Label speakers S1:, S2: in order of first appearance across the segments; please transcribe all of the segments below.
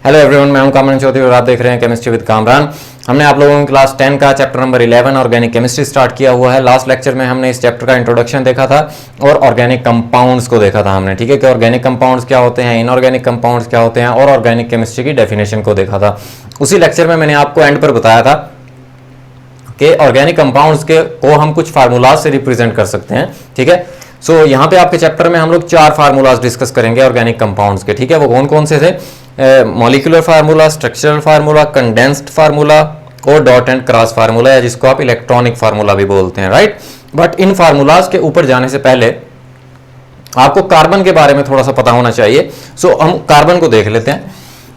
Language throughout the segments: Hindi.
S1: हेलो एवरीवन, मैं हूं कामरान चौधरी और आप देख रहे हैं केमिस्ट्री विद कामरान। हमने आप लोगों की क्लास 10 का chapter number 11 organic chemistry start किया हुआ है। लास्ट लेक्चर में हमने इस चैप्टर का इंट्रोडक्शन देखा था और ऑर्गेनिक कंपाउंड्स को देखा था हमने, ठीक है, कि ऑर्गेनिक कंपाउंड्स क्या होते हैं, इनऑर्गेनिक कंपाउंड्स क्या होते हैं और ऑर्गेनिक केमिस्ट्री की डेफिनेशन को देखा था। उसी लेक्चर में मैंने आपको एंड पर बताया था कि ऑर्गेनिक कंपाउंड्स को हम कुछ फार्मूलाज से रिप्रेजेंट कर सकते हैं, ठीक है। सो यहाँ पे आपके चैप्टर में हम लोग 4 फार्मूलाज डिस्कस करेंगे ऑर्गेनिक कंपाउंड्स के, ठीक है। वो कौन कौन से थे? Molecular formula, structural formula, condensed formula और डॉट एंड क्रॉस फार्मूला, या जिसको आप इलेक्ट्रॉनिक फार्मूला भी बोलते हैं, राइट। बट इन फार्मूलाज के ऊपर जाने से पहले आपको कार्बन के बारे में थोड़ा सा पता होना चाहिए। सो हम कार्बन को देख लेते हैं।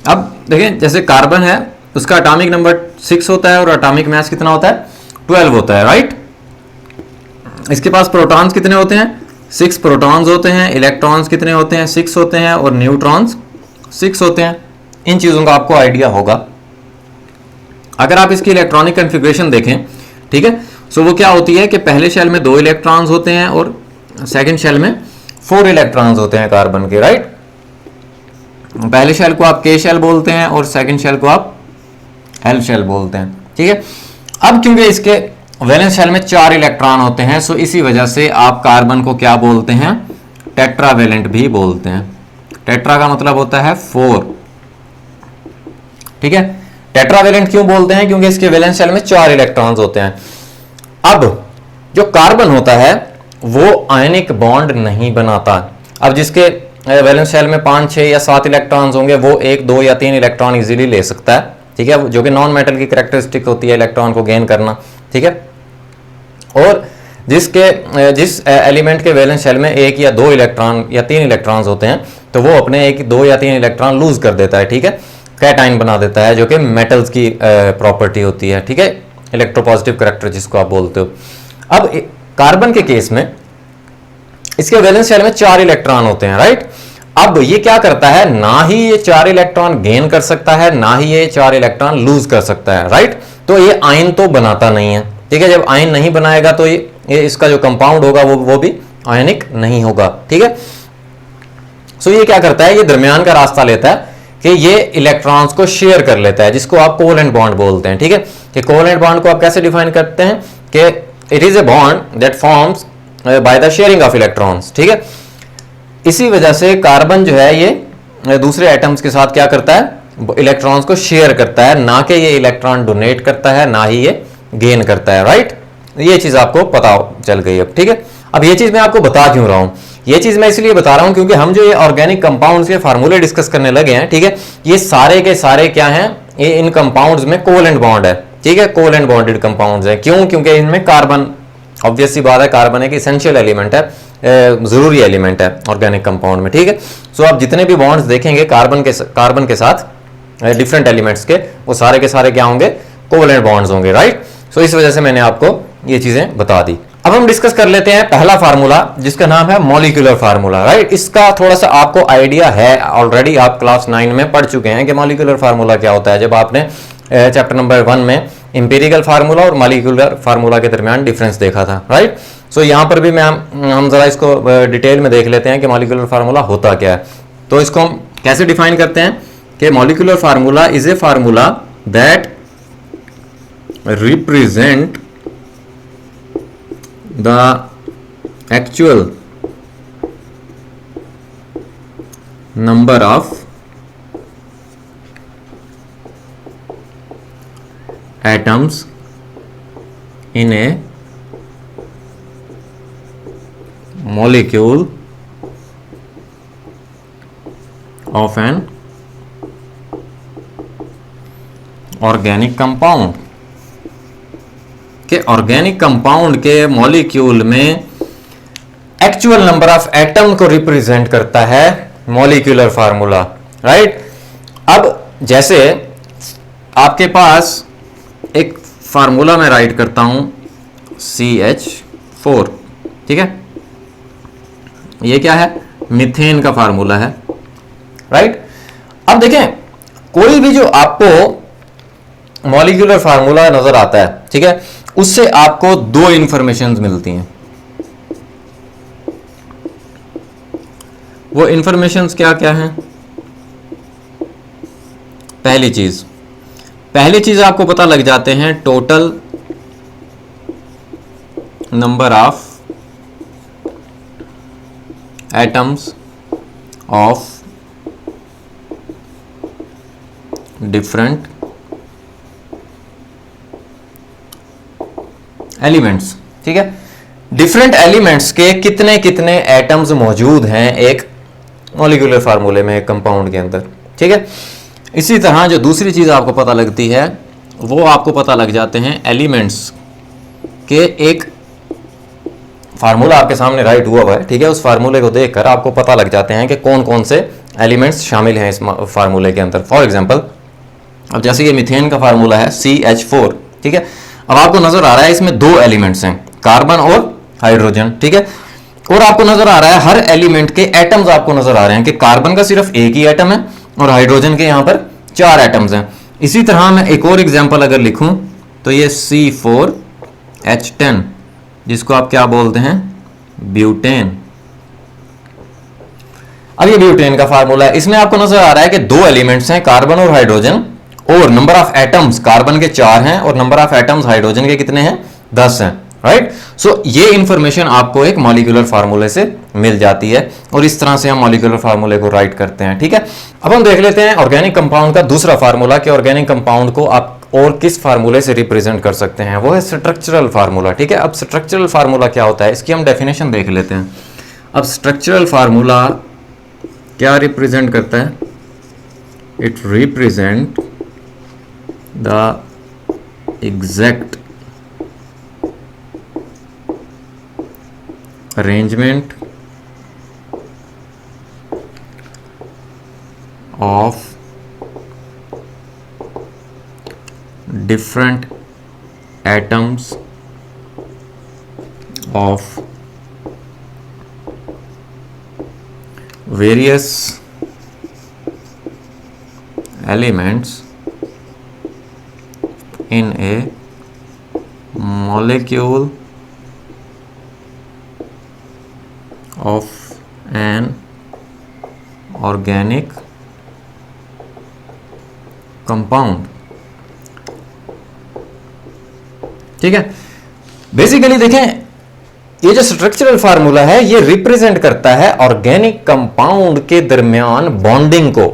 S1: अब देखें, जैसे कार्बन है उसका एटॉमिक नंबर 6 होता है और एटॉमिक मास कितना होता है? 12 होता है, राइट। इसके पास प्रोटॉन्स कितने होते हैं? 6 प्रोटॉन्स होते हैं। इलेक्ट्रॉन्स कितने होते हैं? 6 होते हैं। और न्यूट्रॉन्स 6 होते हैं। इन चीज़ों का आपको आइडिया होगा। अगर आप इसकी इलेक्ट्रॉनिक कॉन्फ़िगरेशन देखें, ठीक है, सो वो क्या होती है कि पहले शेल में 2 इलेक्ट्रॉन्स होते हैं और सेकंड शेल में 4 इलेक्ट्रॉन्स होते हैं कार्बन के, राइट। पहले शेल को आप के शेल बोलते हैं और सेकंड शेल को आप एल शेल बोलते हैं, ठीक है। अब क्योंकि इसके वैलेंस शेल में 4 इलेक्ट्रॉन होते हैं, सो इसी वजह से आप कार्बन को क्या बोलते हैं? टेट्रावेलेंट भी बोलते हैं। टेट्रा का मतलब होता है 4, ठीक है। टेट्रावेलेंट क्यों बोलते हैं? क्योंकि इसके वैलेंस शेल में 4 इलेक्ट्रॉन्स होते हैं। अब जो कार्बन होता है वो आयनिक बॉन्ड नहीं बनाता। अब जिसके वैलेंस शेल में 5, 6 या 7 इलेक्ट्रॉन्स होंगे वो 1, 2 या 3 इलेक्ट्रॉन इजीली ले सकता है, ठीक है, जो कि नॉन मेटल की कैरेक्टरिस्टिक होती है इलेक्ट्रॉन को गेन करना, ठीक है। और जिस एलिमेंट के वैलेंस शेल में 1 या 2 इलेक्ट्रॉन या 3 इलेक्ट्रॉन्स होते हैं तो वो अपने 1, 2 या 3 इलेक्ट्रॉन लूज कर देता है, ठीक है, कैटाइन बना देता है, जो कि मेटल्स की प्रॉपर्टी होती है, ठीक है, इलेक्ट्रोपॉजिटिव कैरेक्टर जिसको आप बोलते हो। अब कार्बन के केस में इसके वैलेंस शेल में 4 इलेक्ट्रॉन होते हैं, राइट। अब ये क्या करता है? ना ही ये 4 इलेक्ट्रॉन गेन कर सकता है, ना ही ये 4 इलेक्ट्रॉन लूज कर सकता है, राइट। तो ये आयन तो बनाता नहीं है, ठीक है। जब आयन नहीं बनाएगा तो ये इसका जो कंपाउंड होगा वो भी आयनिक नहीं होगा, ठीक है। सो ये क्या करता है? ये दरमियान का रास्ता लेता है कि ये इलेक्ट्रॉन्स को शेयर कर लेता है, जिसको आप कोवेलेंट बॉन्ड बोलते हैं, ठीक है। कि कोवेलेंट बॉन्ड को आप कैसे डिफाइन करते हैं कि it is a bond that forms by the sharing of electrons, ठीक है। इसी वजह से कार्बन जो है ये दूसरे एटम्स के साथ क्या करता है? इलेक्ट्रॉन्स को शेयर करता है, ना कि ये इलेक्ट्रॉन डोनेट करता है, ना ही ये गेन करता है, राइट। ये चीज आपको पता चल गई अब, ठीक है। अब ये चीज मैं आपको बता क्यों रहा हूं? ये चीज मैं इसलिए बता रहा हूं क्योंकि हम जो ये ऑर्गेनिक कंपाउंड्स के फार्मूले डिस्कस करने लगे हैं, ठीक है, ये सारे के सारे क्या हैं? ये इन कंपाउंड्स में कोवेलेंट बॉन्ड है, ठीक है, कोवेलेंट बॉन्डेड कंपाउंड्स है। क्यों? क्योंकि इनमें कार्बन, ऑब्वियस सी बात है, कार्बन एक इसेंशियल एलिमेंट है, जरूरी एलिमेंट है ऑर्गेनिक कंपाउंड में, ठीक है। सो आप जितने भी बॉन्ड्स देखेंगे कार्बन के साथ डिफरेंट एलिमेंट्स के, वो सारे के सारे क्या होंगे? कोवेलेंट बॉन्ड्स होंगे, राइट। सो इस वजह से मैंने आपको ये चीजें बता दी। अब हम डिस्कस कर लेते हैं पहला फार्मूला, जिसका नाम है मॉलिक्यूलर फार्मूला, राइट। इसका थोड़ा सा आपको आइडिया है, ऑलरेडी आप क्लास 9 में पढ़ चुके हैं कि मॉलिक्यूलर फार्मूला क्या होता है, जब आपने चैप्टर नंबर 1 में इंपेरिकल फार्मूला और मॉलिक्यूलर फार्मूला के दरमियान डिफरेंस देखा था, राइट। सो यहाँ पर भी हम जरा इसको डिटेल में देख लेते हैं कि मॉलिक्यूलर फार्मूला होता क्या है। तो इसको हम कैसे डिफाइन करते हैं कि molecular formula is a formula that represent the actual number of atoms in a molecule of an organic compound। के ऑर्गेनिक कंपाउंड के मॉलिक्यूल में एक्चुअल नंबर ऑफ एटम को रिप्रेजेंट करता है मॉलिक्यूलर फार्मूला, राइट। अब जैसे आपके पास एक फार्मूला मैं राइट करता हूं CH4, ठीक है, ये क्या है? मीथेन का फार्मूला है, राइट। अब देखें, कोई भी जो आपको मॉलिक्यूलर फार्मूला नजर आता है, ठीक है, उससे आपको 2 इंफॉर्मेशंस मिलती हैं। वो इंफॉर्मेशंस क्या क्या हैं? पहली चीज आपको पता लग जाते हैं total number of atoms of different elements. ठीक है, डिफरेंट एलिमेंट्स के कितने कितने एटम्स मौजूद हैं एक मॉलिक्यूलर फार्मूले में, एक कंपाउंड के अंदर। ठीक है, इसी तरह जो दूसरी चीज आपको पता लगती है वो आपको पता लग जाते हैं एलिमेंट्स के, एक फार्मूला आपके सामने राइट हुआ है। ठीक है, उस फार्मूले को देखकर आपको पता लग जाते हैं कि कौन कौन से एलिमेंट्स शामिल हैं इस फार्मूले के अंदर। फॉर एग्जांपल, अब जैसे ये मीथेन का फार्मूला है CH4। ठीक है, अब आपको नजर आ रहा है इसमें दो एलिमेंट्स हैं, कार्बन और हाइड्रोजन। ठीक है, और आपको नजर आ रहा है हर एलिमेंट के एटम्स आपको नजर आ रहे हैं कि कार्बन का सिर्फ एक ही एटम है और हाइड्रोजन के यहां पर 4 एटम्स हैं। इसी तरह मैं एक और एग्जांपल अगर लिखूं तो ये C4H10, जिसको आप क्या बोलते हैं, ब्यूटेन। अब ये ब्यूटेन का फार्मूला है, इसमें आपको नजर आ रहा है कि दो एलिमेंट्स हैं, कार्बन और हाइड्रोजन, और नंबर ऑफ एटम्स कार्बन के 4 हैं और नंबर ऑफ एटम्स हाइड्रोजन के कितने हैं, 10 हैं। राइट, सो ये इंफॉर्मेशन आपको एक मॉलिक्यूलर फार्मूले से मिल जाती है और इस तरह से हम मॉलिक्यूलर फार्मूले को राइट करते हैं। ठीक है, अब हम देख लेते हैं ऑर्गेनिक कंपाउंड का दूसरा फार्मूला कि ऑर्गेनिक कंपाउंड को आप और किस फार्मूले से रिप्रेजेंट कर सकते हैं, वो है स्ट्रक्चरल फार्मूला। ठीक है, अब स्ट्रक्चरल फार्मूला क्या होता है, इसकी हम डेफिनेशन देख लेते हैं। अब स्ट्रक्चरल फार्मूला क्या रिप्रेजेंट करता है, it represent the exact arrangement of different atoms of various elements in a molecule of an organic compound। ठीक है, बेसिकली देखें ये जो स्ट्रक्चरल फार्मूला है ये रिप्रेजेंट करता है ऑर्गेनिक कंपाउंड के दरमियान बॉन्डिंग को।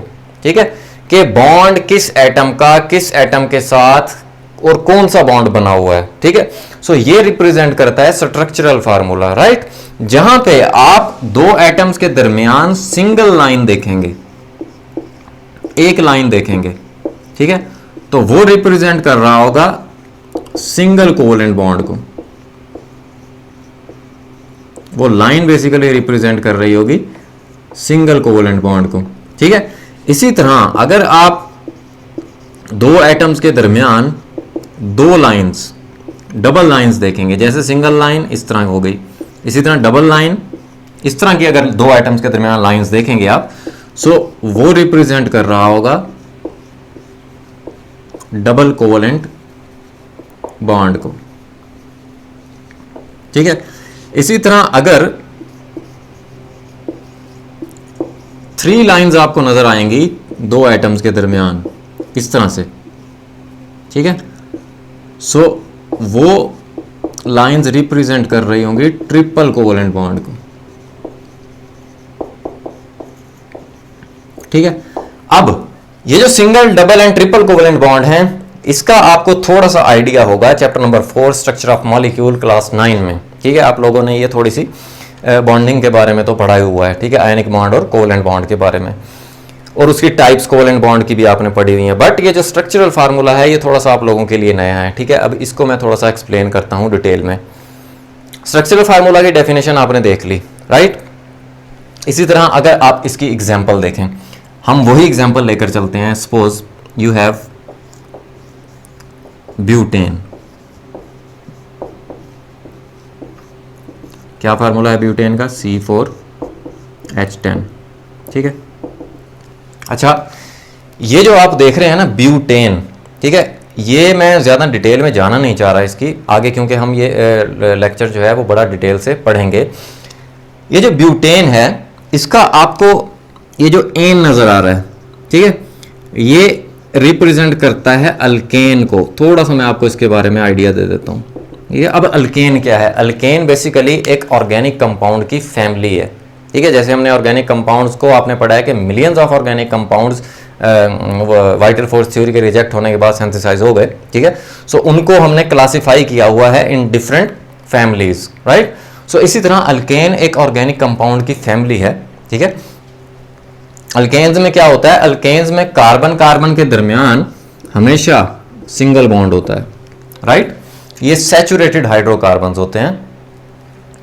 S1: ठीक है, कि बॉन्ड किस एटम का किस एटम के साथ और कौन सा बॉन्ड बना हुआ है। ठीक है, सो ये रिप्रेजेंट करता है स्ट्रक्चरल फार्मूला। राइट, जहां पे आप दो एटम्स के दरमियान सिंगल लाइन देखेंगे, एक लाइन देखेंगे। ठीक है, तो वो रिप्रेजेंट कर रहा होगा सिंगल कोवेलेंट बॉन्ड को, वो लाइन बेसिकली रिप्रेजेंट कर रही होगी सिंगल कोवेलेंट बॉन्ड को। ठीक है, इसी तरह अगर आप दो एटम्स के दरमियान दो लाइंस, डबल लाइंस देखेंगे, जैसे सिंगल लाइन इस तरह हो गई, इसी तरह डबल लाइन इस तरह की अगर दो एटम्स के दरमियान लाइंस देखेंगे आप, सो वो रिप्रेजेंट कर रहा होगा डबल कोवेलेंट बॉन्ड को। ठीक है, इसी तरह अगर 3 लाइंस आपको नजर आएंगी दो एटम्स के दरमियान इस तरह से। ठीक है, सो वो लाइंस रिप्रेजेंट कर रही होंगी ट्रिपल कोवेलेंट बॉन्ड को। ठीक है, अब ये जो single, double and triple covalent bond हैं, इसका आपको थोड़ा सा आइडिया होगा chapter number 4 structure of molecule class 9 में। ठीक है, आप लोगों ने ये थोड़ी सी बॉन्डिंग के बारे में तो पढ़ा ही हुआ है। ठीक है, आयनिक बॉन्ड और कोवेलेंट बॉन्ड के बारे में, और उसकी टाइप्स कोवेलेंट बॉन्ड की भी आपने पढ़ी हुई है। बट ये जो स्ट्रक्चरल फार्मूला है ये थोड़ा सा आप लोगों के लिए नया है। ठीक है, अब इसको मैं थोड़ा सा एक्सप्लेन करता हूं डिटेल में। स्ट्रक्चरल फार्मूला की डेफिनेशन आपने देख ली, राइट। इसी तरह अगर आप इसकी एग्जांपल देखें, हम वही एग्जांपल लेकर चलते हैं। सपोज यू हैव ब्यूटेन, क्या फार्मूला है ब्यूटेन का, C4H10। ठीक है, अच्छा ये जो आप देख रहे हैं ना ब्यूटेन, ठीक है, ये मैं ज़्यादा डिटेल में जाना नहीं चाह रहा इसकी आगे, क्योंकि हम ये लेक्चर जो है वो बड़ा डिटेल से पढ़ेंगे। ये जो ब्यूटेन है इसका आपको ये जो एन नज़र आ रहा है, ठीक है, ये रिप्रेजेंट करता है अल्केन को। थोड़ा सा मैं आपको इसके बारे में आइडिया दे देता हूँ। ये अब अल्केन क्या है? अल्केन बेसिकली एक ऑर्गेनिक कंपाउंड की फैमिली है, ठीक है। जैसे हमने ऑर्गेनिक कंपाउंड्स को आपने पढ़ा है कि millions of organic compounds vital force theory के रिजेक्ट होने के बाद सिंथेसाइज हो गए, ठीक है। सो उनको हमने क्लासिफाई किया हुआ है इन डिफरेंट फैमिलीज, राइट। सो इसी तरह अल्केन एक ऑर्गेनिक कंपाउंड की फैमिली है, ठीक है। अल्केन्स में क्या होता है? अल्केन्स में कार्बन कार्बन के दरमियान हमेशा सिंगल बॉन्ड होता है, राइट। ये सैचुरेटेड हाइड्रोकार्बन्स होते हैं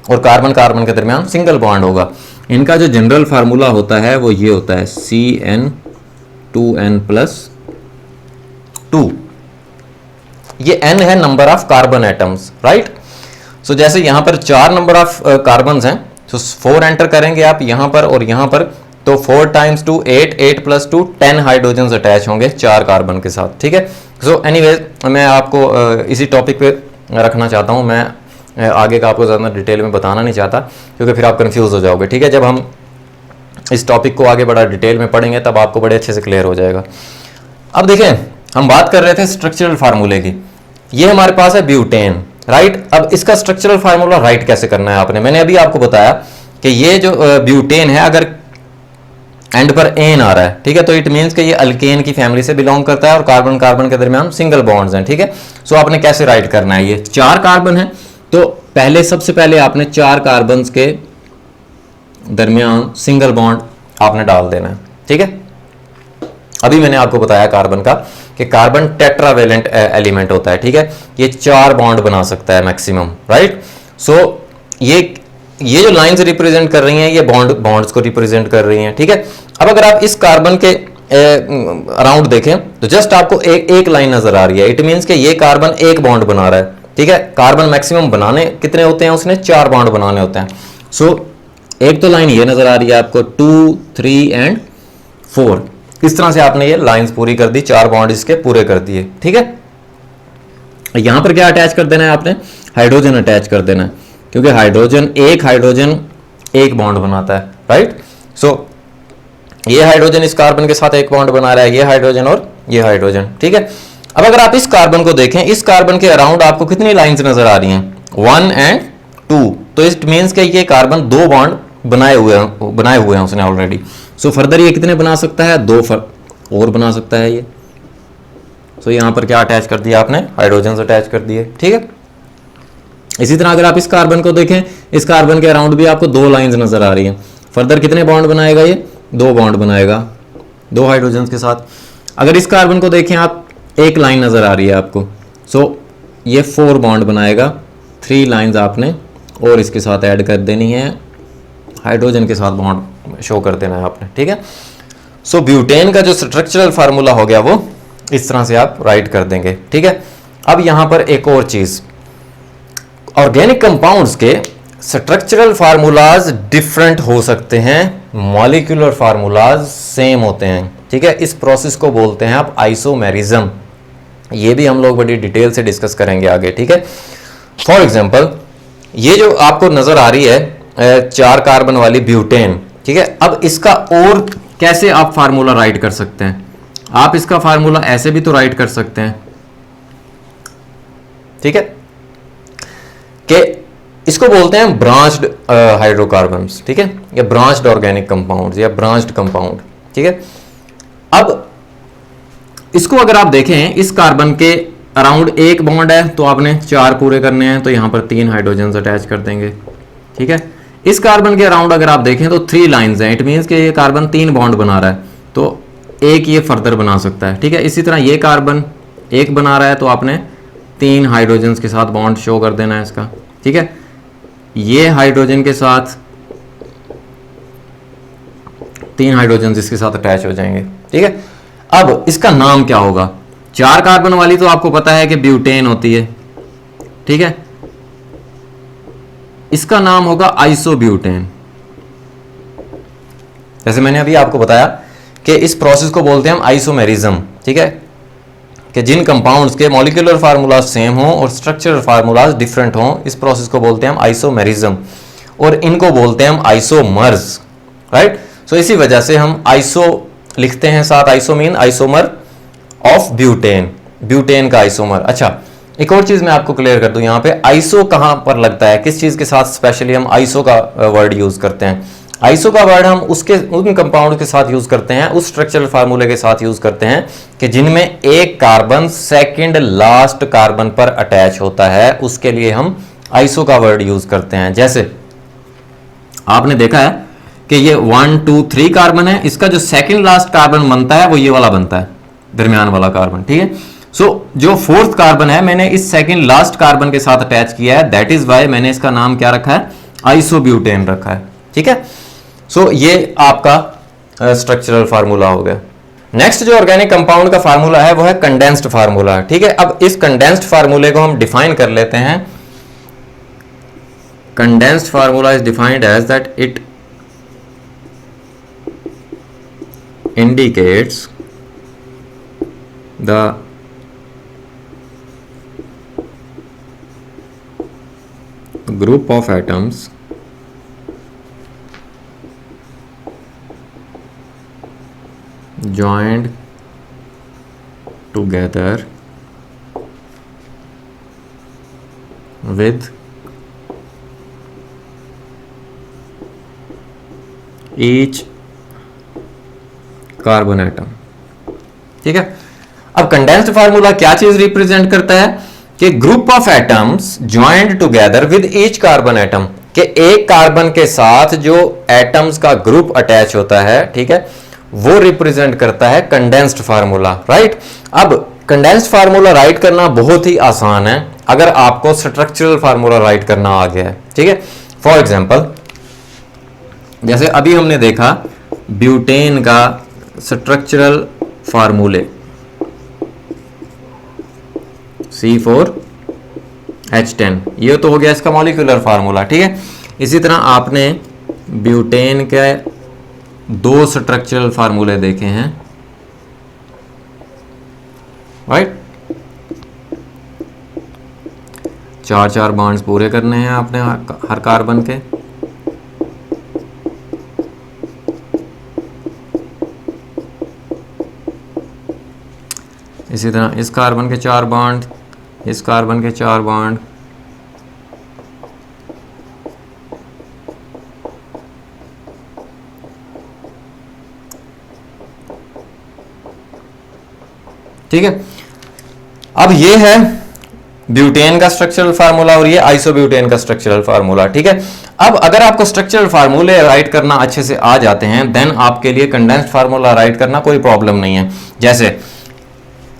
S1: और कार्बन कार्बन के दरमियान सिंगल बॉन्ड होगा। इनका जो जनरल फार्मूला होता है वो ये होता है CN2N+2। ये N है number of carbon atoms, right. So जैसे यहां पर 4 नंबर ऑफ कार्बन्स हैं, तो 4 एंटर करेंगे आप यहां पर और यहां पर, तो 4 × 2 8, 8 + 2 10 हाइड्रोजन अटैच होंगे 4 कार्बन के साथ, ठीक है। सो एनीवेज मैं आपको इसी टॉपिक पे रखना चाहता हूं। मैं आगे का आपको ज़्यादा डिटेल में बताना नहीं चाहता क्योंकि फिर आप कंफ्यूज हो जाओगे, ठीक है। जब हम इस टॉपिक को आगे बड़ा डिटेल में पढ़ेंगे तब आपको बड़े अच्छे से क्लियर हो जाएगा। अब देखें, हम बात कर रहे थे स्ट्रक्चरल फार्मूले की। ये हमारे पास है ब्यूटेन, राइट। अब इसका स्ट्रक्चरल फार्मूला राइट कैसे करना है आपने, मैंने अभी आपको बताया कि ये जो ब्यूटेन है अगर एंड पर एन आ रहा है, ठीक है, तो इट मींस कि ये अल्केन की फैमिली से बिलोंग करता है और कार्बन कार्बन के दरमियान सिंगल बॉन्ड्स हैं, ठीक है। सो आपने कैसे राइट करना है? ये 4 कार्बन है तो पहले सबसे पहले आपने 4 कार्बन के दरमियान सिंगल बॉन्ड आपने डाल देना है, ठीक है। अभी मैंने आपको बताया कार्बन का कि कार्बन टेट्रावेलेंट एलिमेंट होता है, ठीक है। ये 4 बॉन्ड बना सकता है मैक्सिमम, राइट। सो ये जो लाइंस रिप्रेजेंट कर रही हैं ये बॉन्ड्स को रिप्रेजेंट कर रही हैं, ठीक है। अब अगर आप इस कार्बन के अराउंड देखें तो जस्ट आपको एक लाइन नजर आ रही है। इट मींस कि ये कार्बन एक बॉन्ड बना रहा है, ठीक है। कार्बन मैक्सिमम बनाने कितने होते हैं? उसने 4 बॉन्ड बनाने होते हैं। सो एक तो लाइन ये नजर आ रही है आपको 2, 3 एंड 4। इस तरह से आपने ये लाइंस पूरी कर दी, 4 बॉन्ड इसके पूरे कर दिए, ठीक है। यहां पर क्या अटैच कर देना है आपने? हाइड्रोजन अटैच कर देना है क्योंकि हाइड्रोजन एक बॉन्ड बनाता है, राइट। सो ये हाइड्रोजन इस कार्बन के साथ एक बॉन्ड बना रहा है, ये हाइड्रोजन और ये हाइड्रोजन, ठीक है। अब अगर आप इस कार्बन को देखें, इस कार्बन के अराउंड आपको कितनी लाइंस नजर आ रही हैं? 1 एंड 2। तो इट मींस कि ये कार्बन 2 बॉन्ड बनाए हुए हैं उसने ऑलरेडी। सो फर्दर ये कितने बना सकता है? 2 और बना सकता है ये। सो यहां पर क्या अटैच कर दिया आपने? हाइड्रोजन अटैच कर दिए, ठीक है। इसी तरह अगर आप इस कार्बन को देखें, इस कार्बन के अराउंड भी आपको 2 लाइंस नजर आ रही हैं। फर्दर कितने बॉन्ड बनाएगा ये? 2 बॉन्ड बनाएगा 2 हाइड्रोजन के साथ। अगर इस कार्बन को देखें आप, एक लाइन नजर आ रही है आपको, सो ये 4 बॉन्ड बनाएगा। 3 लाइंस आपने और इसके साथ ऐड कर देनी है, हाइड्रोजन के साथ बॉन्ड शो कर देना है आपने, ठीक है। सो ब्यूटेन का जो स्ट्रक्चरल फार्मूला हो गया वो इस तरह से आप राइट कर देंगे, ठीक है। अब यहां पर एक और चीज, ऑर्गेनिक कंपाउंड्स के स्ट्रक्चरल फार्मूलाज डिफरेंट हो सकते हैं, मॉलिक्यूलर फार्मूलाज सेम होते हैं, ठीक है। इस प्रोसेस को बोलते हैं आप आइसोमेरिज्म। ये भी हम लोग बड़ी डिटेल से डिस्कस करेंगे आगे, ठीक है। फॉर एग्जांपल ये जो आपको नजर आ रही है 4 कार्बन वाली ब्यूटेन, ठीक है। अब इसका और कैसे आप फार्मूला राइट कर सकते हैं? आप इसका फार्मूला ऐसे भी तो राइट कर सकते हैं, ठीक है, कि इसको बोलते हैं ब्रांच्ड हाइड्रोकार्बन्स, ठीक है, या ब्रांच्ड ऑर्गेनिक कंपाउंड्स या ब्रांच्ड कंपाउंड, ठीक है। अब इसको अगर आप देखें, इस कार्बन के अराउंड एक बॉन्ड है तो आपने 4 पूरे करने हैं, तो यहां पर 3 हाइड्रोजन अटैच कर देंगे, ठीक है। इस कार्बन के अराउंड अगर आप देखें तो 3 लाइंस हैं, इट मींस कि ये कार्बन 3 बॉन्ड बना रहा है तो एक ये फर्दर बना सकता है, ठीक है। इसी तरह ये कार्बन एक बना रहा है तो आपने 3 हाइड्रोजन के साथ बॉन्ड शो कर देना है इसका, ठीक है। ये हाइड्रोजन के साथ 3 हाइड्रोजन इसके साथ अटैच हो जाएंगे, ठीक है। अब इसका नाम क्या होगा? 4 कार्बन वाली तो आपको पता है कि ब्यूटेन होती है, ठीक है। इसका नाम होगा आइसोब्यूटेन। जैसे मैंने अभी आपको बताया कि इस प्रोसेस को बोलते हैं हम आइसोमेरिज्म, ठीक है, कि जिन कंपाउंड्स के मॉलिक्यूलर फार्मूलाज सेम हों और स्ट्रक्चरल फार्मूलाज डिफरेंट हों, इस प्रोसेस को बोलते हैं हम आइसोमेरिज्म, और इनको बोलते हैं हम आइसोमर्स, राइट। सो इसी वजह से हम आइसो लिखते हैं साथ, iso mean isomer, of butane, butane का आइसोमर। अच्छा, एक और चीज मैं आपको क्लियर कर दूं, यहां पे आइसो कहां पर लगता है, किस चीज के साथ स्पेशली हम आइसो का वर्ड यूज करते हैं। आइसो का वर्ड हम उन कंपाउंड के साथ यूज करते हैं, उस स्ट्रक्चरल फार्मूले के साथ यूज करते हैं कि जिनमें एक कार्बन सेकंड लास्ट कार्बन पर अटैच होता है, उसके लिए हम आइसो का वर्ड यूज करते हैं। जैसे आपने देखा है कि ये 1 2 3 कार्बन है, इसका जो सेकंड लास्ट कार्बन बनता है वो ये वाला बनता है, दरमियान वाला कार्बन, ठीक है। सो जो फोर्थ कार्बन है मैंने इस सेकंड लास्ट कार्बन के साथ अटैच किया है, दैट इज वाई मैंने इसका नाम क्या रखा है, आइसोब्यूटेन रखा है, ठीक है। सो ये आपका स्ट्रक्चरल फार्मूला हो गया। नेक्स्ट जो ऑर्गेनिक कंपाउंड का फार्मूला है वो है कंडेंस्ड फार्मूला, ठीक है। अब इस कंडेंस्ड फार्मूले को हम डिफाइन कर लेते हैं। Condensed formula is defined as that it indicates the group of atoms joined together with each carbon atom, ठीक है। अब कंडेंस्ड फार्मूला क्या चीज रिप्रेजेंट करता है कि group of atoms joined together with each carbon atom, कि एक कार्बन के साथ जो एटम्स का ग्रुप अटैच होता है, ठीक है, वो रिप्रेजेंट करता है कंडेंस्ड फार्मूला, राइट। अब कंडेंस्ड फार्मूला राइट करना बहुत ही आसान है अगर आपको स्ट्रक्चरल फार्मूला राइट करना आ गया है, ठीक है। फॉर एग्जांपल जैसे अभी हमने देखा ब्यूटेन का स्ट्रक्चरल फार्मूले C4H10, ये तो हो गया इसका मॉलिक्यूलर फार्मूला, ठीक है। इसी तरह आपने ब्यूटेन के दो स्ट्रक्चरल फार्मूले देखे हैं, राइट। 4 बॉन्ड्स पूरे करने हैं आपने हर कार्बन के। इसी तरह इस कार्बन के 4 बॉन्ड, इस कार्बन के 4 बॉन्ड, ठीक है। अब ये है ब्यूटेन का स्ट्रक्चरल फार्मूला और ये आइसोब्यूटेन का स्ट्रक्चरल फार्मूला, ठीक है। अब अगर आपको स्ट्रक्चरल फार्मूले राइट करना अच्छे से आ जाते हैं देन आपके लिए कंडेंस्ड फार्मूला राइट करना कोई प्रॉब्लम नहीं है। जैसे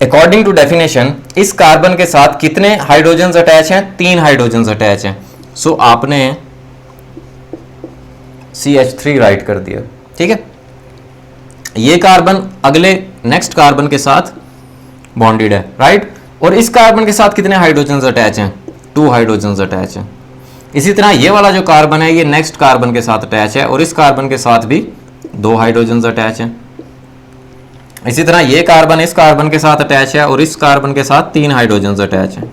S1: अकॉर्डिंग टू डेफिनेशन इस कार्बन के साथ कितने हाइड्रोजन्स अटैच हैं, 3 हाइड्रोजन्स अटैच हैं। सो आपने CH3 राइट कर दिया, ठीक है। ये कार्बन अगले नेक्स्ट कार्बन के साथ बॉन्डेड है, राइट। और इस कार्बन के साथ कितने हाइड्रोजन्स अटैच हैं, 2 हाइड्रोजन्स अटैच हैं। इसी तरह ये वाला जो कार्बन है ये नेक्स्ट कार्बन के साथ अटैच है और इस कार्बन के साथ भी 2 हाइड्रोजन्स अटैच हैं। इसी तरह ये कार्बन इस कार्बन के साथ अटैच है और इस कार्बन के साथ 3 हाइड्रोजन्स अटैच हैं,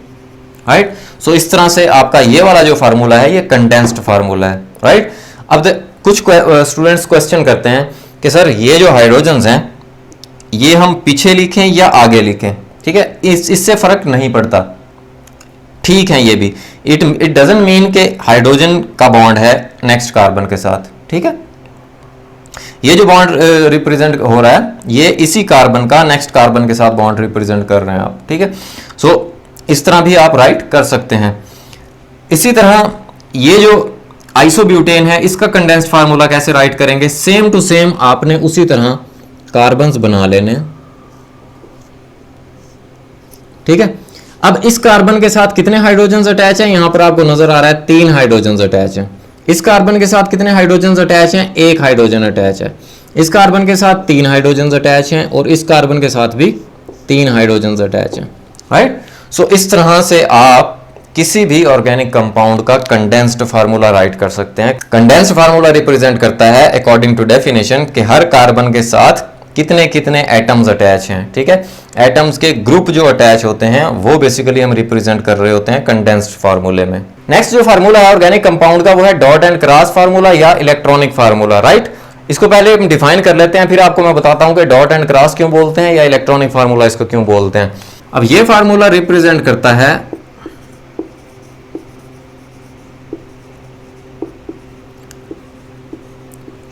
S1: राइट। सो इस तरह से आपका ये वाला जो फार्मूला है ये कंडेंस्ड फार्मूला है, राइट। अब कुछ स्टूडेंट्स क्वेश्चन करते हैं कि सर ये जो हाइड्रोजन्स हैं ये हम पीछे लिखें या आगे लिखें, ठीक है। इससे फर्क नहीं पड़ता, ठीक है। ये भी इट डजंट मीन के हाइड्रोजन का बॉन्ड है नेक्स्ट कार्बन के साथ, ठीक है। ये जो बॉन्ड रिप्रेजेंट हो रहा है ये इसी कार्बन का नेक्स्ट कार्बन के साथ बॉन्ड रिप्रेजेंट कर रहे हैं आप, ठीक है। सो इस तरह भी आप राइट कर सकते हैं। इसी तरह ये जो आइसोब्यूटेन है इसका कंडेंस्ड फार्मूला कैसे राइट करेंगे, सेम टू सेम आपने उसी तरह कार्बन्स बना लेने, ठीक है। अब इस कार्बन के साथ कितने हाइड्रोजन्स अटैच हैं, यहां पर आपको नजर आ रहा है 3 हाइड्रोजन्स अटैच हैं। इस कार्बन के साथ कितने हाइड्रोजन्स अटैच हैं, 1 हाइड्रोजन अटैच है। इस कार्बन के साथ 3 हाइड्रोजन्स अटैच हैं और इस कार्बन के साथ भी 3 हाइड्रोजन्स अटैच हैं, राइट। सो इस तरह से आप किसी भी ऑर्गेनिक कंपाउंड का कंडेंस्ड फार्मूला राइट कर सकते हैं। कंडेंस्ड फार्मूला रिप्रेजेंट करता है अकॉर्डिंग टू डेफिनेशन कि हर कार्बन के साथ कितने कितने एटम्स अटैच हैं, ठीक है। एटम्स के ग्रुप जो अटैच होते हैं वो बेसिकली हम रिप्रेजेंट कर रहे होते हैं कंडेंस्ड फार्मूले में। नेक्स्ट जो फार्मूला है ऑर्गेनिक कंपाउंड का वो है डॉट एंड क्रॉस फार्मूला या इलेक्ट्रॉनिक फार्मूला, राइट। इसको पहले हम डिफाइन कर लेते हैं, फिर आपको मैं बताता हूं कि डॉट एंड क्रॉस क्यों बोलते हैं या इलेक्ट्रॉनिक फार्मूला इसको क्यों बोलते हैं। अब ये फार्मूला रिप्रेजेंट करता है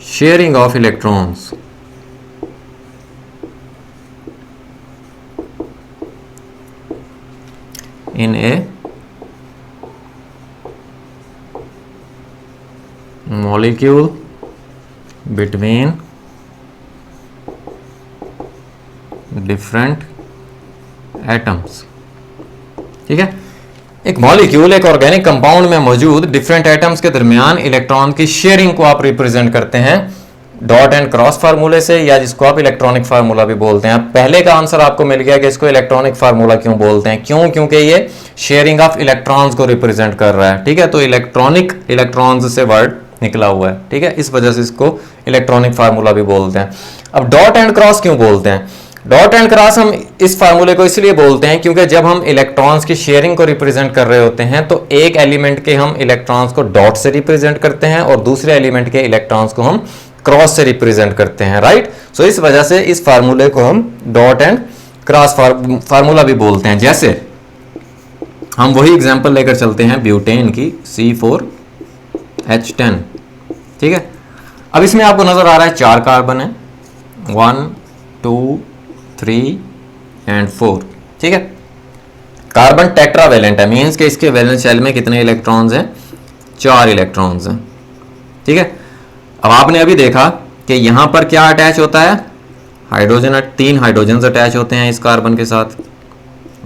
S1: sharing of electrons in a molecule between different atoms। ठीक है, एक मॉलिक्यूल एक ऑर्गेनिक कंपाउंड में मौजूद डिफरेंट एटम्स के दरमियान इलेक्ट्रॉन की शेयरिंग को आप रिप्रेजेंट करते हैं डॉट एंड क्रॉस फार्मूले से, या जिसको आप इलेक्ट्रॉनिक फार्मूला भी बोलते हैं। पहले का आंसर आपको मिल गया कि इसको इलेक्ट्रॉनिक फार्मूला क्यों बोलते हैं, क्यों, क्योंकि ये शेयरिंग ऑफ इलेक्ट्रॉन्स को रिप्रेजेंट कर रहा है। ठीक है, तो इलेक्ट्रॉनिक इलेक्ट्रॉन्स से वर्ड निकला हुआ है। ठीक है, इस वजह से इसको इलेक्ट्रॉनिक फार्मूला भी बोलते हैं। अब डॉट एंड क्रॉस क्यों बोलते हैं? डॉट एंड क्रॉस हम इस फार्मूले को इसलिए बोलते हैं क्योंकि जब हम इलेक्ट्रॉन्स की शेयरिंग को रिप्रेजेंट कर रहे होते हैं तो एक एलिमेंट के हम इलेक्ट्रॉन्स को डॉट से रिप्रेजेंट करते हैं और दूसरे एलिमेंट के इलेक्ट्रॉन्स को हम क्रॉस से रिप्रेजेंट करते हैं, राइट। सो इस वजह से इस फार्मूले को हम डॉट एंड क्रॉस फार्मूला भी बोलते हैं। जैसे हम वही एग्जांपल लेकर चलते हैं ब्यूटेन की C4H10। ठीक है, अब इसमें आपको नजर आ रहा है 4 कार्बन है, 1 2 3 एंड 4। ठीक है, कार्बन टेट्रावेलेंट है, मींस कि इसके वैलेंस शेल में कितने इलेक्ट्रॉन्स हैं? 4 इलेक्ट्रॉन्स हैं। ठीक है, अब आपने अभी देखा कि यहां पर क्या अटैच होता है? हाइड्रोजन, 3 हाइड्रोजन अटैच होते हैं इस कार्बन के साथ,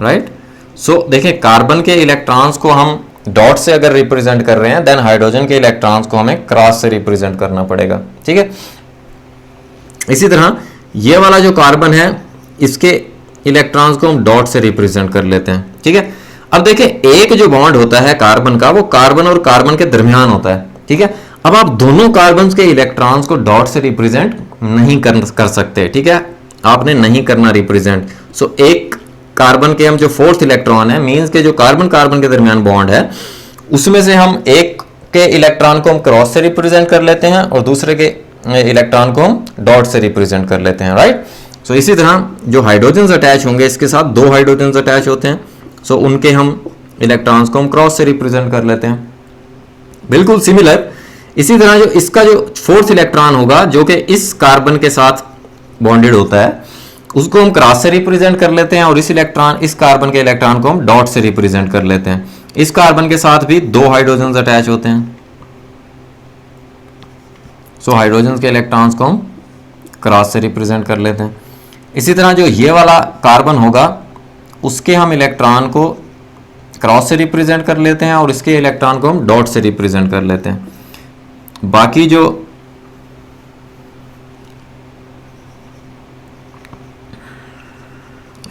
S1: राइट। सो देखिए, कार्बन के इलेक्ट्रॉन्स को हम डॉट से अगर रिप्रेजेंट कर रहे हैं देन हाइड्रोजन के इलेक्ट्रॉन्स को हमें क्रॉस से रिप्रेजेंट करना पड़ेगा। ठीक है, इसी तरह ये वाला जो कार्बन है इसके इलेक्ट्रॉन्स को हम डॉट से रिप्रेजेंट कर लेते हैं। ठीक है, अब देखिए एक जो बॉन्ड होता है कार्बन का वो कार्बन और कार्बन के दरमियान होता है। ठीक है, अब आप दोनों कार्बन के इलेक्ट्रॉन्स को डॉट से रिप्रेजेंट नहीं कर सकते। ठीक है, आपने नहीं करना रिप्रेजेंट। सो एक कार्बन के हम जो 4th इलेक्ट्रॉन है, मींस के जो कार्बन कार्बन के दरमियान बॉन्ड है उसमें से हम एक के इलेक्ट्रॉन को हम क्रॉस से रिप्रेजेंट कर लेते हैं और दूसरे के इलेक्ट्रॉन को हम डॉट से रिप्रेजेंट कर लेते हैं, राइट। सो इसी तरह जो हाइड्रोजन अटैच होंगे इसके साथ 2 हाइड्रोजन अटैच होते हैं, सो उनके हम इलेक्ट्रॉन्स को हम क्रॉस से रिप्रेजेंट कर लेते हैं। बिल्कुल सिमिलर इसी तरह जो इसका जो 4th इलेक्ट्रॉन होगा जो कि इस कार्बन के साथ बॉन्डेड होता है उसको हम क्रॉस से रिप्रेजेंट कर लेते हैं और इस कार्बन के इलेक्ट्रॉन को हम डॉट से रिप्रेजेंट कर लेते हैं। इस कार्बन के साथ भी 2 हाइड्रोजन अटैच होते हैं, सो हाइड्रोजन के इलेक्ट्रॉन्स को हम क्रॉस से रिप्रेजेंट कर लेते हैं। इसी तरह जो ये वाला कार्बन होगा उसके हम इलेक्ट्रॉन को क्रॉस से रिप्रेजेंट कर लेते हैं और इसके इलेक्ट्रॉन को हम डॉट से रिप्रेजेंट कर लेते हैं। बाकी जो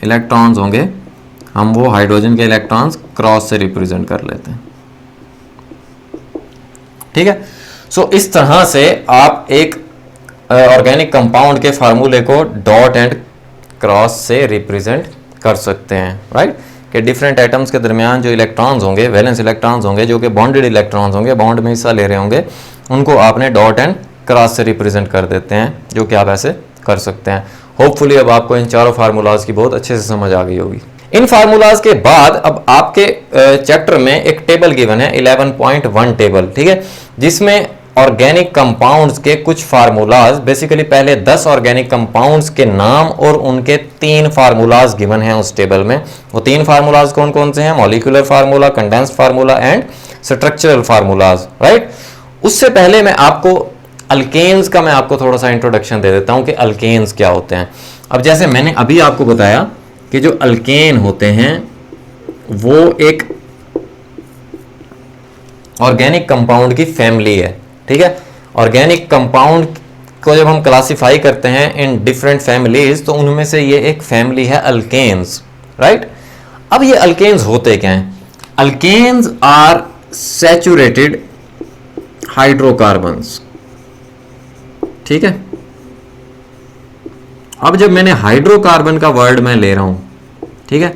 S1: इलेक्ट्रॉन्स होंगे हम वो हाइड्रोजन के इलेक्ट्रॉन्स क्रॉस से रिप्रेजेंट कर लेते हैं। ठीक है, सो इस तरह से आप एक ऑर्गेनिक कंपाउंड के फार्मूले को डॉट एंड क्रॉस से रिप्रेजेंट कर सकते हैं, राइट। कि डिफरेंट एटम्स के दरमियान जो इलेक्ट्रॉन्स होंगे, वैलेंस इलेक्ट्रॉन्स होंगे जो कि बॉन्डेड इलेक्ट्रॉन्स होंगे, बॉन्ड में हिस्सा ले रहे होंगे, उनको आपने डॉट एंड क्रॉस से रिप्रेजेंट कर देते हैं, जो कि आप ऐसे कर सकते हैं। होपफुली अब आपको इन चारों फार्मूलाज की बहुत अच्छे से समझ आ गई होगी। इन फार्मूलाज के बाद अब आपके चैप्टर में एक टेबल गिवन है 11.1 टेबल, ठीक है, जिसमें ऑर्गेनिक कंपाउंड्स के कुछ फार्मूलाज, बेसिकली पहले 10 ऑर्गेनिक कंपाउंड्स के नाम और उनके 3 फार्मूलाज गिवन हैं उस टेबल में। वो 3 फार्मूलाज कौन कौन से हैं? Molecular formula, condensed formula and structural formulas, right. उससे पहले मैं आपको अल्केन्स का थोड़ा सा इंट्रोडक्शन दे देता हूं कि अल्केन्स क्या होते हैं। अब जैसे मैंने अभी आपको बताया कि जो अल्केन होते हैं वो एक ऑर्गेनिक कंपाउंड की फैमिली है, ठीक है। ऑर्गेनिक कंपाउंड को जब हम क्लासिफाई करते हैं इन डिफरेंट फैमिलीज तो उनमें से ये एक फैमिली है अल्केन्स, राइट। अब ये अल्केन्स होते क्या हैं? अल्केन्स आर सैचुरेटेड हाइड्रोकार्बन्स, ठीक है। अब जब मैंने हाइड्रोकार्बन का वर्ड मैं ले रहा हूं, ठीक है,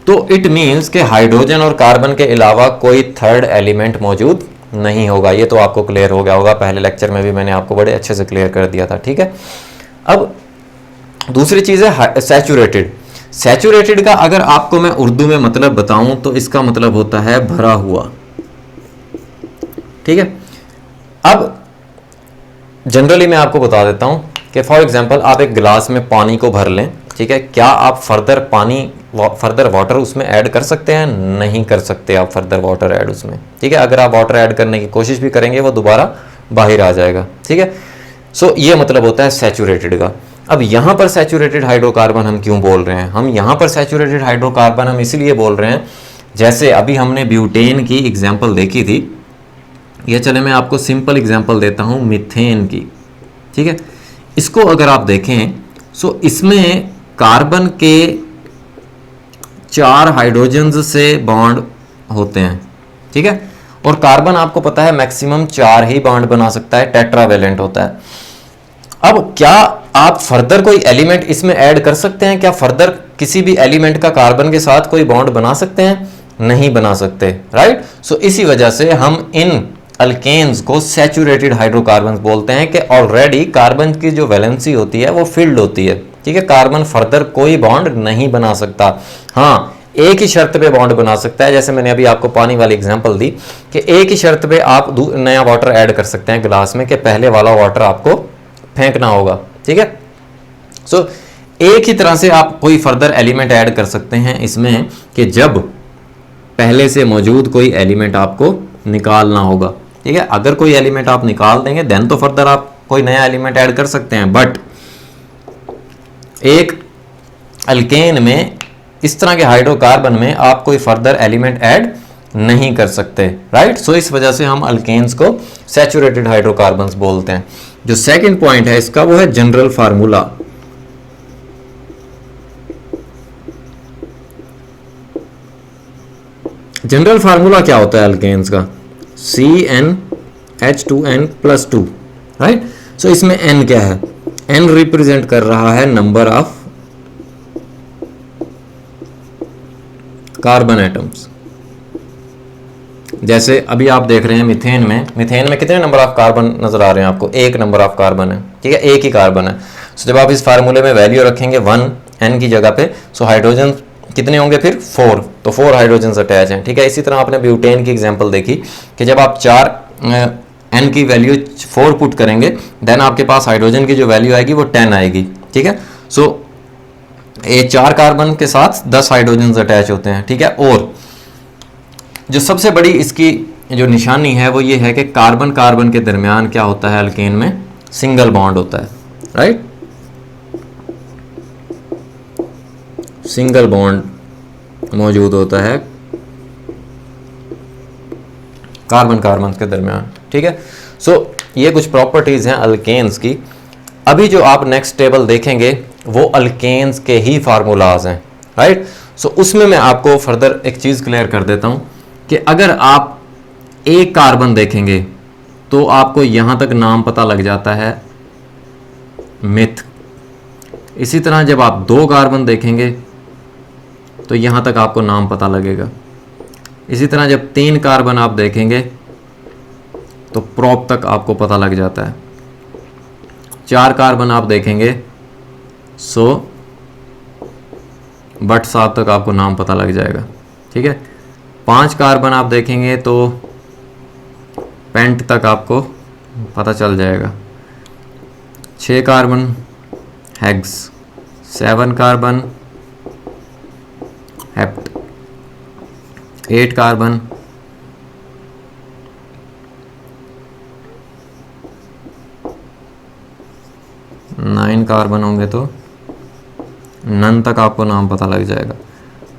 S1: तो इट मींस कि हाइड्रोजन और कार्बन के अलावा कोई थर्ड एलिमेंट मौजूद नहीं होगा। ये तो आपको क्लियर हो गया होगा, पहले लेक्चर में भी मैंने आपको बड़े अच्छे से क्लियर कर दिया था, ठीक है। अब दूसरी चीज़ है सैचुरेटेड। सैचुरेटेड का अगर आपको मैं उर्दू में मतलब बताऊं तो इसका मतलब होता है भरा हुआ, ठीक है। अब जनरली मैं आपको बता देता हूं कि फॉर एग्जांपल आप एक गिलास में पानी को भर लें, ठीक है, क्या आप फर्दर वाटर उसमें ऐड कर सकते हैं? नहीं कर सकते आप फर्दर वाटर ऐड उसमें, ठीक है। अगर आप वाटर ऐड करने की कोशिश भी करेंगे वो दोबारा बाहर आ जाएगा, ठीक है। सो ये मतलब होता है सैचुरेटेड का। अब यहाँ पर सैचुरेटेड हाइड्रोकार्बन हम क्यों बोल रहे हैं? हम यहाँ पर सैचुरेटेड हाइड्रोकार्बन हम इसलिए बोल रहे हैं, जैसे अभी हमने ब्यूटेन की एग्जाम्पल देखी थी, ये चले मैं आपको सिंपल एग्जाम्पल देता हूँ मीथेन की, ठीक है। इसको अगर आप देखें सो इसमें कार्बन के 4 हाइड्रोजन्स से बॉन्ड होते हैं, ठीक है। और कार्बन आपको पता है मैक्सिमम 4 ही बॉन्ड बना सकता है, टेट्रावेलेंट होता है। अब क्या आप फर्दर कोई एलिमेंट इसमें ऐड कर सकते हैं? क्या फर्दर किसी भी एलिमेंट का कार्बन के साथ कोई बॉन्ड बना सकते हैं? नहीं बना सकते, राइट। सो इसी वजह से हम इन अल्केन्स को सैचुरेटेड हाइड्रोकार्बन्स बोलते हैं कि ऑलरेडी कार्बन की जो वैलेंसी होती है वो फिल्ड होती है, ठीक है। कार्बन फर्दर कोई बॉन्ड नहीं बना सकता। हाँ, एक ही शर्त पे बॉन्ड बना सकता है, जैसे मैंने अभी आपको पानी वाली एग्जांपल दी कि एक ही शर्त पे आप नया वाटर ऐड कर सकते हैं गिलास में, कि पहले वाला वाटर आपको फेंकना होगा, ठीक है। सो एक ही तरह से आप कोई फर्दर एलिमेंट ऐड कर सकते हैं इसमें कि जब पहले से मौजूद कोई एलिमेंट आपको निकालना होगा, ठीक है। अगर कोई एलिमेंट आप निकाल देंगे देन तो फर्दर आप कोई नया एलिमेंट ऐड कर सकते हैं, बट एक अल्केन में, इस तरह के हाइड्रोकार्बन में आप कोई फर्दर एलिमेंट ऐड नहीं कर सकते, राइट। सो इस वजह से हम अल्केन्स को सैचुरेटेड हाइड्रोकार्बन्स बोलते हैं। जो सेकंड पॉइंट है इसका वो है जनरल फार्मूला। जनरल फार्मूला क्या होता है अल्केन्स का? CnH2n+2, right. सो इसमें n क्या है? n रिप्रेजेंट कर रहा है नंबर ऑफ कार्बन एटम्स। जैसे अभी आप देख रहे हैं मीथेन में कितने नंबर ऑफ कार्बन नजर आ रहे हैं आपको? 1 नंबर ऑफ कार्बन है, ठीक है, एक ही कार्बन है। सो जब आप इस फार्मूले में वैल्यू रखेंगे 1 n की जगह पे, सो हाइड्रोजन कितने होंगे फिर? 4, तो 4 हाइड्रोजन अटैच हैं, ठीक है। इसी तरह आपने ब्यूटेन की एग्जांपल देखी कि जब आप 4 n की वैल्यू 4 पुट करेंगे देन आपके पास हाइड्रोजन की जो वैल्यू आएगी वो 10 आएगी, ठीक है। सो ये 4 कार्बन के साथ 10 हाइड्रोजन अटैच होते हैं, ठीक है। और जो सबसे बड़ी इसकी जो निशानी है वो ये है कि कार्बन कार्बन के दरमियान क्या होता है अल्केन में? सिंगल बॉन्ड होता है, राइट। सिंगल बॉन्ड मौजूद होता है कार्बन कार्बन के दरमियान, ठीक है। सो ये कुछ प्रॉपर्टीज हैं अल्केन्स की। अभी जो आप नेक्स्ट टेबल देखेंगे वो अल्केन्स के ही फार्मूलाज हैं, राइट। सो उसमें मैं आपको फर्दर एक चीज़ क्लियर कर देता हूं कि अगर आप एक कार्बन देखेंगे तो आपको यहां तक नाम पता लग जाता है मिथ। इसी तरह जब आप 2 कार्बन देखेंगे तो यहां तक आपको नाम पता लगेगा। इसी तरह जब 3 कार्बन आप देखेंगे तो प्रोप तक आपको पता लग जाता है। 4 कार्बन आप देखेंगे सो बट 7 तक आपको नाम पता लग जाएगा, ठीक है। 5 कार्बन आप देखेंगे तो पेंट तक आपको पता चल जाएगा। 6 carbon hex, 7 carbon hept, 8 carbon nine carbon होंगे तो नन तक आपको नाम पता लग जाएगा।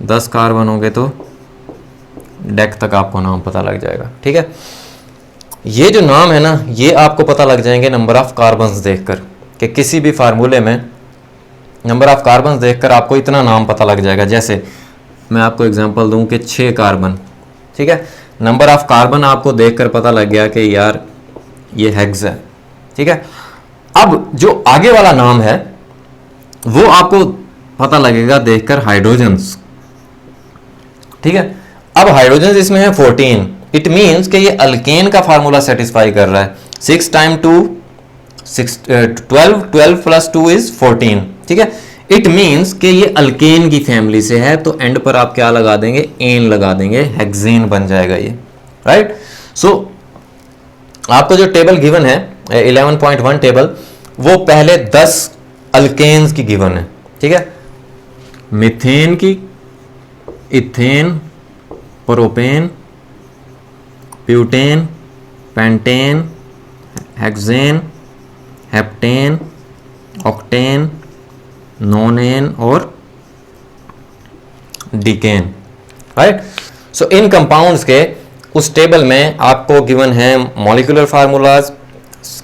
S1: 10 कार्बन होंगे तो डेक तक आपको नाम पता लग जाएगा, ठीक है। ये जो नाम है ना ये आपको पता लग जाएंगे नंबर ऑफ कार्बन्स देखकर, कि किसी भी फार्मूले में नंबर ऑफ कार्बन्स देखकर आपको इतना नाम पता लग जाएगा। जैसे मैं आपको एग्जांपल दूं कि 6 कार्बन, ठीक है, नंबर ऑफ कार्बन आपको देखकर पता लग गया कि यार ये हेक्स है, ठीक है। अब जो आगे वाला नाम है वो आपको पता लगेगा देखकर हाइड्रोजन्स, ठीक है। अब हाइड्रोजन्स इसमें है 14, इट मीन्स कि ये अल्केन का फार्मूला सेटिस्फाई कर रहा है। 6 टाइम 2 12 प्लस 2 इज 14, ठीक है। इट मीन्स कि ये अल्केन की फैमिली से है, तो एंड पर आप क्या लगा देंगे, एन लगा देंगे, हेक्सेन बन जाएगा ये, राइट। सो आपको जो टेबल गिवन है 11.1 टेबल, वो पहले 10 अल्केन्स की गिवन है, ठीक है। मीथेन की, ethane, propane, butane, pentane, hexane, heptane, octane, नोनेन और डिकेन, राइट। सो इन कंपाउंड्स के उस टेबल में आपको गिवन है molecular formulas,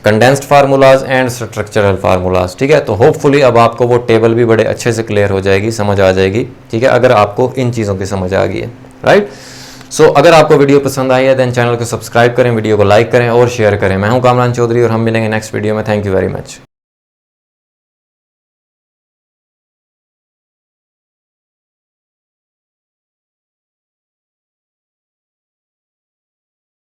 S1: condensed formulas and structural formulas, ठीक है। तो होपफुली अब आपको वो टेबल भी बड़े अच्छे से क्लियर हो जाएगी, समझ आ जाएगी, ठीक है, अगर आपको इन चीज़ों की समझ आ गई है, राइट। सो अगर आपको वीडियो पसंद आई है देन चैनल को सब्सक्राइब करें, वीडियो को लाइक करें और शेयर करें। मैं हूं कामरान चौधरी और हम मिलेंगे नेक्स्ट वीडियो में। Thank you very much.